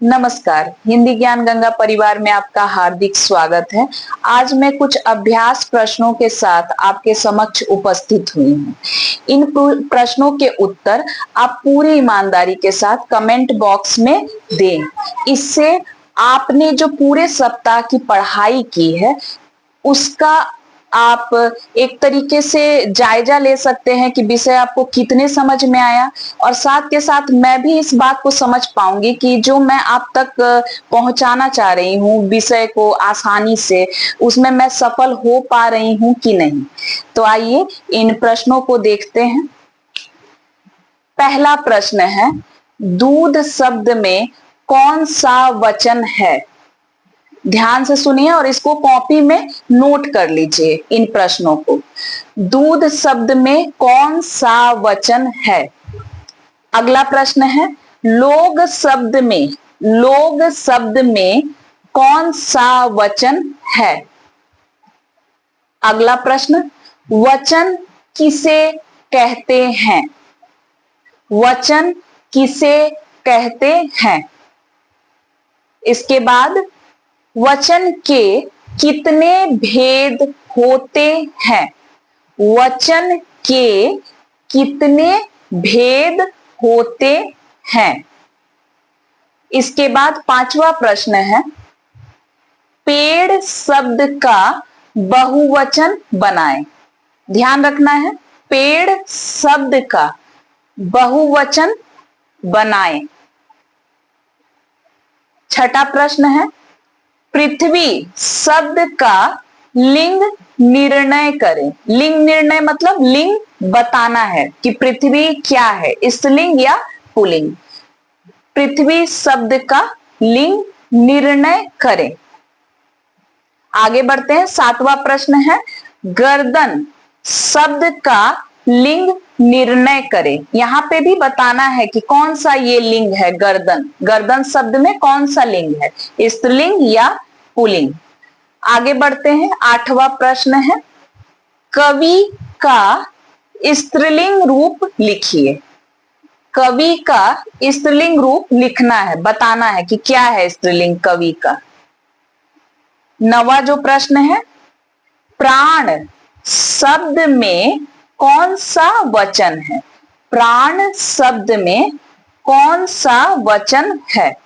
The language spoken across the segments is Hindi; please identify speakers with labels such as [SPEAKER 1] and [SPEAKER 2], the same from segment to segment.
[SPEAKER 1] नमस्कार। हिंदी ज्ञान गंगा परिवार में आपका हार्दिक स्वागत है। आज मैं कुछ अभ्यास प्रश्नों के साथ आपके समक्ष उपस्थित हुई हूँ। इन प्रश्नों के उत्तर आप पूरी ईमानदारी के साथ कमेंट बॉक्स में दें। इससे आपने जो पूरे सप्ताह की पढ़ाई की है उसका आप एक तरीके से जायजा ले सकते हैं कि विषय आपको कितने समझ में आया, और साथ के साथ मैं भी इस बात को समझ पाऊंगी कि जो मैं आप तक पहुंचाना चाह रही हूँ विषय को आसानी से, उसमें मैं सफल हो पा रही हूँ कि नहीं। तो आइए इन प्रश्नों को देखते हैं। पहला प्रश्न है, दूध शब्द में कौन सा वचन है? ध्यान से सुनिए और इसको कॉपी में नोट कर लीजिए इन प्रश्नों को। दूध शब्द में कौन सा वचन है? अगला प्रश्न है, लोग शब्द में कौन सा वचन है? अगला प्रश्न, वचन किसे कहते हैं? वचन किसे कहते हैं? इसके बाद, वचन के कितने भेद होते हैं? वचन के कितने भेद होते हैं? इसके बाद पांचवा प्रश्न है, पेड़ शब्द का बहुवचन बनाएं। ध्यान रखना है, पेड़ शब्द का बहुवचन बनाएं। छठा प्रश्न है, पृथ्वी शब्द का लिंग निर्णय करें। लिंग निर्णय मतलब लिंग बताना है कि पृथ्वी क्या है, स्त्रीलिंग या पुल्लिंग। पृथ्वी शब्द का लिंग निर्णय करें। आगे बढ़ते हैं। सातवां प्रश्न है, गर्दन शब्द का लिंग निर्णय करें। यहां पे भी बताना है कि कौन सा ये लिंग है। गर्दन, गर्दन शब्द में कौन सा लिंग है, स्त्रीलिंग या पुल्लिंग। आगे बढ़ते हैं। आठवां प्रश्न है, कवि का स्त्रीलिंग रूप लिखिए। कवि का स्त्रीलिंग रूप लिखना है, बताना है कि क्या है स्त्रीलिंग कवि का। नवा जो प्रश्न है, प्राण शब्द में कौन सा वचन है? प्राण शब्द में कौन सा वचन है?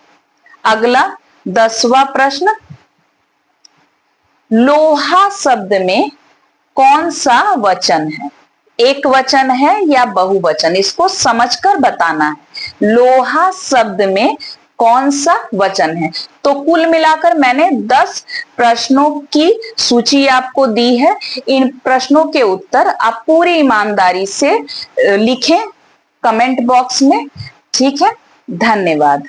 [SPEAKER 1] अगला 10वां प्रश्न, लोहा शब्द में कौन सा वचन है? एक वचन है या बहुवचन, इसको समझकर बताना है। लोहा शब्द में कौन सा वचन है? तो कुल मिलाकर मैंने 10 प्रश्नों की सूची आपको दी है। इन प्रश्नों के उत्तर आप पूरी ईमानदारी से लिखें कमेंट बॉक्स में। ठीक है, धन्यवाद।